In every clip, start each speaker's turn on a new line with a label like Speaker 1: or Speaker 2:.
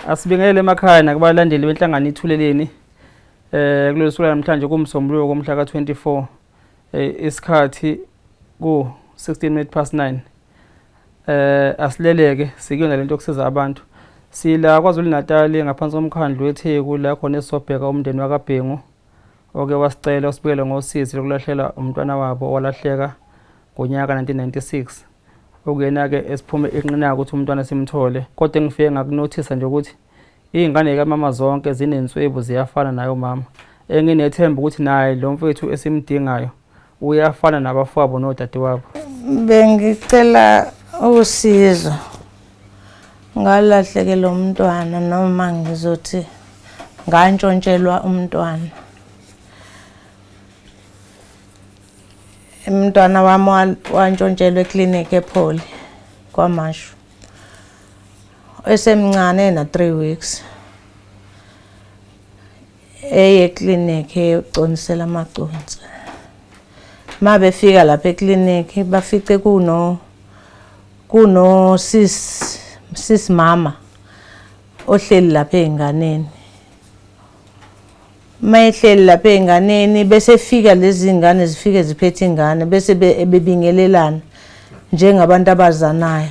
Speaker 1: Asibingelele emakhaya nakubalandeli benhlangano ithuleleni kulolu suku namhlanje kumsombuluko komhla ka24 isikhathi ku 9:16 asileleke sikuyona lento yokusiza abantu sila kwaZulu Natal ngaphansi komkhandlu weTheku la khona esobheka umndeni wakaBhengu oke wasicela usibekele ngosizi lokulahlela umntwana wabo owalahleka ngonyaka 1996 okuyena ke esiphume eqinina ukuthi umntwana simthole kodwa ngifike ngakunothisa nje ukuthi ingane kaMama zonke zinenswebu ziyafana nayo mama enginethemba ukuthi naye lo mfethu esimdingayo uyafana nabafowabo nodadewabo.
Speaker 2: Bengicela usizo ngalahleke lo mntwana noma ngizothi ngantshontshelwa umntwana. Umntwana wami wantshontshelwe eclinic ePholi kwaMashu. Esemncane na 3 weeks. Eclinic eyoconisela amaconsi. Mabefika lapha eclinic bafice kuno sis mama ohleli lapha enganeni. Mayehleli lapha enganeni bese fika lezi ngane zifike ziphethe ingane bese bebingelelana njengabantu abazanayo.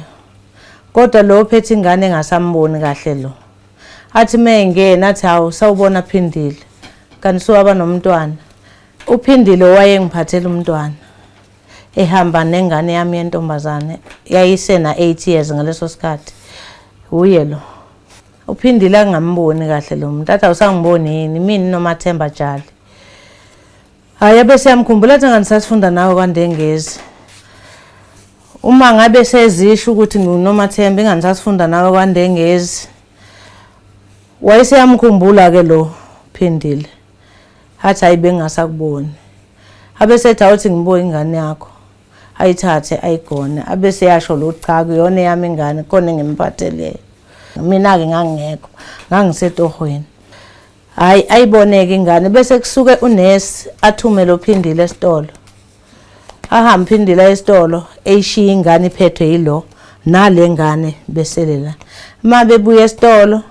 Speaker 2: Kodwa lo ophethe ingane engasamboni kahle lo. Athi mengena athi hawu sawubona Phindile. Kanti soba nomntwana. UPhindile wayengiphathela umntwana. Ehamba nengane yami yentombazane yayisena 8 years ngaleso sikhathi. Uye lo. UPhindile angamboni kahle lo muntu. Athi awusangiboni yini mina noMathemba Jali. Hayi bese yamkhumbula athi ngani sasifunda nawe kwaNdengezi. Uma ngabe sezisho ukuthi nguNomathemba ingani sasifunda nawe kwaNdengezi. Wayeseyamkhumbula ke lo Phindile. Athi ayibe ngasakuboni. Abesethi awuthi ngibone ingane yakho. Ayithathe ayigone. Abese yasho lo cha kuyona yami ingane khona ngemphathele. Mina ke ngangekho. Ngangisetohweni. Hayi ayiboneke ingane bese kusuke unesi athume lo Phindile esitolo. Ahamba Phindile esitolo eyishiya ingane iphethwe yilo nale ngane beselela. Uma bebuya esitolo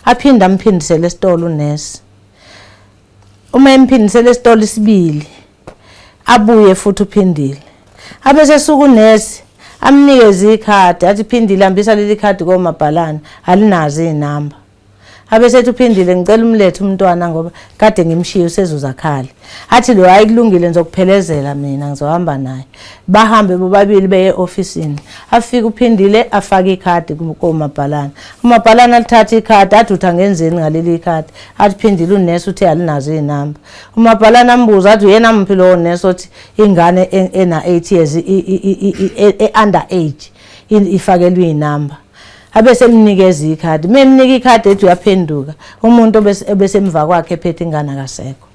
Speaker 2: aphinda amphindisele esitolo unesi. Uma emphindisele esitolo isibili abuye futhi uPhindile. Abese suku unesi amnikeze ikhadi athi Phindile hambisa leli khadi koMabhalane alinazi inamba. Abesethi uPhindile ngicela umlethe umntwana ngoba kade ngimshiya usezuzakhala. Athi lo hayi kulungile ngizokuphelezela mina ngizohamba naye. Bahambe bobabili beye officeini. Afika uPhindile afaka ikhadi koMabhalane. uMabhalane alithatha ikhadi athi uthi angenzeni ngaleli ikhadi. Athi Phindile unesi uthi alinazo inamba. uMabhalane ambuza athi uyena mphi lo nesi othi ingane ena 8 years under age ifakelwe inamba. Abese mnikeza ikhadi memnika ikhadi ethi uyaphenduka umuntu obesemva kwakhe ephethe ingane akasekho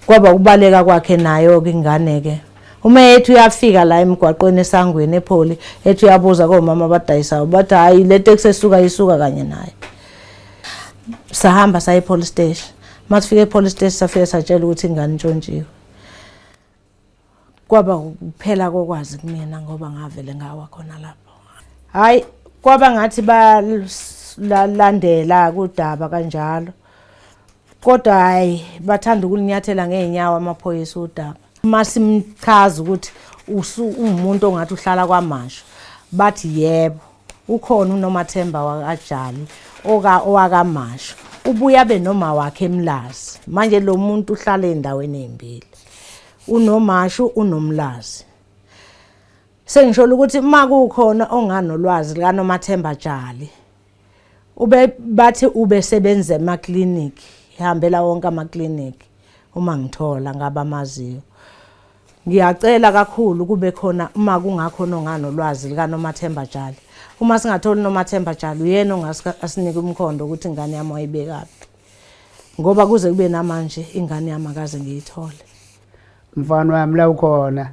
Speaker 2: kwaba kubaleka kwakhe nayo ke ingane ke uma ethi uyafika la emgwaqweni esangweni ePholi ethi uyabuza komama abadayisayo bathi hayi le taxi isuka kanye naye. Sahamba saye police station masifike police station safike satshela ukuthi ingane intshontshiwe. Kwaba kuphela kokwazi kumina ngoba ngavele ngawa khona lapho. Hayi kwaba ngathi balandela kudaba kanjalo kodwa hayi bathanda ukulinyathela ngeenyawo amaphoyisa udaba. Masimchaza ukuthi umuntu ongathi uhlala kwaMashu bathi yebo ukhona uNomathemba wakaJali owakaMashu ubuya benoma wakhe eMlazi. Manje lo muntu uhlala endaweni ezimbili uNomashu unomlazi. Sengisho ukuthi makukhona onganolwazi likaNomathemba Jali bathi ubesebenza emaclinic ihambela wonke amaclinic uma ngithola ngabamaziyo. Ngiyacela kakhulu kube khona uma kungakhona onganolwazi likaNomathemba Jali. Uma singatholi uNomathemba Jali uyena ongasinika umkhondo ukuthi ingane yami wayibekaphi ngoba kuze kube namanje ingane yami akaze ngiyithole.
Speaker 3: Mfana wami la ukhona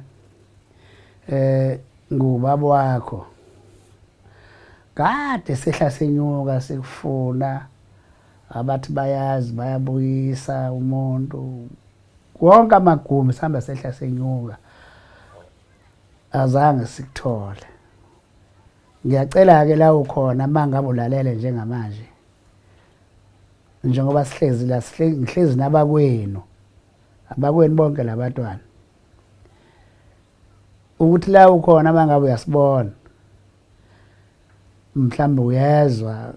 Speaker 3: ngubaba wakho kade sehla senyuka sikufuna abathi bayazi bayabuyisa umuntu wonke amagumbi sihamba sehla senyuka azange sikuthole. Ngiyacela ke la ukhona mangabe ulalele njengamanje njengoba sihlezi la ngihlezi nabakwenu bonke labantwana ukuthi la ukhona mangabe uyasibona mhlawumbe uyezwa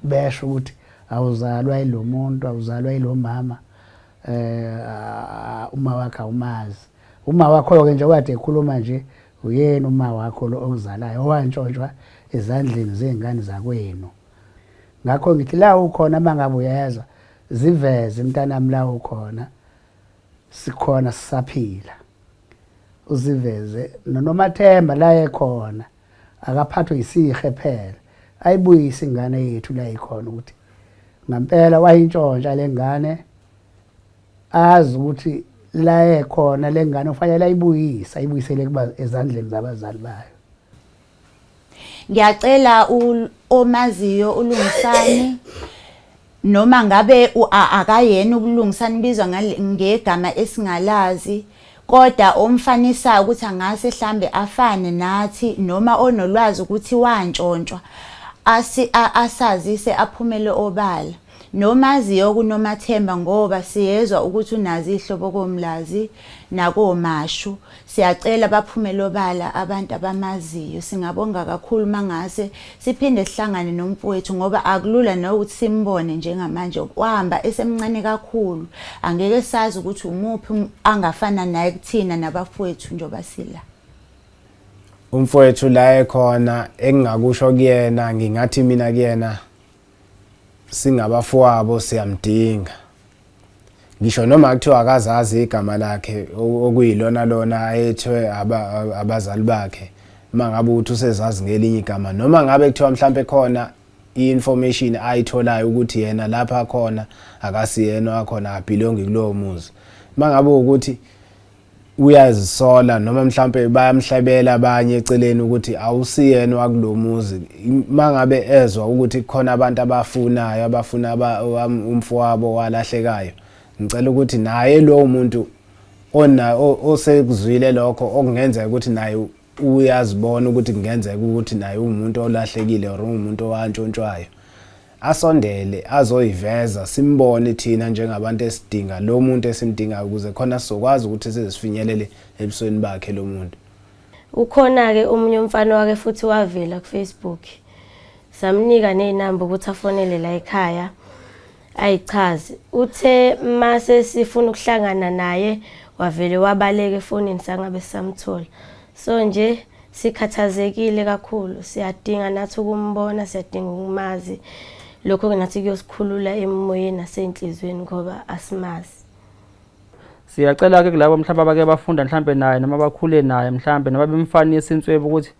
Speaker 3: besho ukuthi awuzalwa yilo muntu awuzalwa yilo mama uma wakhe umazi uma wakho ke nje kade ekhuluma nje uyena uma wakho lo okuzalayo owantshontshwa ezandleni zengane zakwenu ngakho ngithi la ukhona mangabe uyezwa ziveze mntanami la ukhona sikhona sisaphila uziveze noNomathemba la ekhona akaphathwe isihe phela ayibuyise ingane yethu la ikhona ukuthi ngempela wayintshontsha lengane azi ukuthi la ekhona lengane ufanele ayibuyisele kuba ezandleni zabazali bayo.
Speaker 4: Ngiyacela omaziyo ulungisani noma ngabe akayena ukulungisana bizwa ngegama esingalazi kodwa omfanisa ukuthi angase mhlambe afane nathi noma onolwazi ukuthi wantshontsha asazise aphumele obala nomaziyo kuNomathemba ngoba siyezwa ukuthi unazi ihlobo komlazi nakomashu siyacela baphumele obala abantu abamaziyo singabonga kakhulu mangase siphinde sihlangane nomfowethu ngoba akulula nokuthi simbone njengamanje wahamba esemncane kakhulu angeke sazi ukuthi umuphi angafana naye kuthina nabafowethu njoba sila
Speaker 5: umfowethu la ekhona engingakusho kuyena ngingathi mina kuyena singabafowabo siyamdinga ngisho noma kuthiwa akazazi igama lakhe okuyilona lona ayethwe abazali bakhe mangabe uthi usezazi ngelinye igama noma ngabe kuthiwa mhlambe khona i-information ayitholayo ukuthi yena lapha khona akasiyena wakhona abelongi kulowo muzi mangabe ukuthi uyazisola noma mhlambe bayamhlabela abanye eceleni ukuthi awusiyena wakulomuzi mangabe ezwa ukuthi khona abantu abafuna umfowabo walahlekayo ngicela ukuthi naye lo muntu osekuzwile lokho okungenzeka ukuthi naye uyazibona ukuthi kungenzeka ukuthi naye umuntu olahlekile or umuntu owantshontshwayo asondele azoyiveza simbone thina njengabantu esidinga lo muntu esimdingayo ukuze khona sizokwazi ukuthi sizifinyelele ebusweni bakhe lo muntu.
Speaker 6: Ukhona ke umunye umfana wake futhi wavela ku Facebook. Samnika nezinamba ukuthi afonele la ekhaya ayichaze. Uthe mase sifuna ukuhlangana naye wavele wabaleka efonini sangabe samthola. So nje sikhathazekile kakhulu siyadinga nathi ukumbona siyadinga ukumazi. Lokho ke nathi kuyosikhulula emoyeni nasenhlizweni ngoba asimazi.
Speaker 1: Siyacela ke kulabo mhlawumbe abake bafunda mhlawumbe naye noma bakhule naye mhlawumbe noma bemfanisa inswebo ukuthi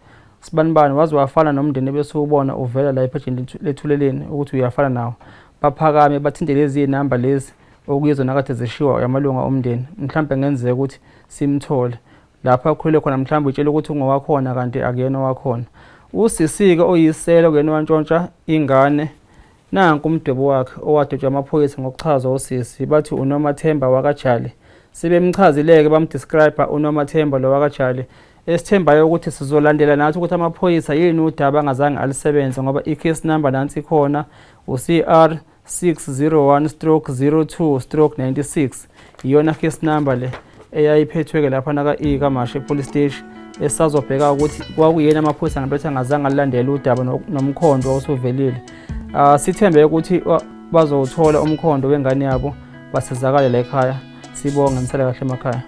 Speaker 1: sibanibani wazi wafana nomndeni bese ubona uvela la ephejini lethuleleni ukuthi uyafana nawo baphakame bathinte lezi inamba lezi okuyizona kade zishiwa yamalunga omndeni mhlawumbe ngenzeka ukuthi simthole lapha khulele khona mhlawumbe utshela ukuthi ungowakhona kanti akuyena owakhona usisike oyisela kuyena wantshontsha ingane nanku umdwebo wakhe owadotshwa amaphoyisa ngokuchazwa osisi bathi uNomathemba wakajali sebemchazileke bamdescribe uNomathemba lo wakajali esithembayo ukuthi sizolandela nathi ukuthi amaphoyisa yini udaba angazange alisebenze ngoba i-case number nansi ikhona uCR 601/02/96 iyona case number le eyayiphethwe ke lapha naka kaMashe police station esazobheka ukuthi kwakuyena amaphoyisa ngempela angazange alilandele udaba nomkhondo osuvelile sithembe ukuthi bazowuthola umkhondo wengane yabo basizakale la ekhaya sibonga nisale kahle emakhaya.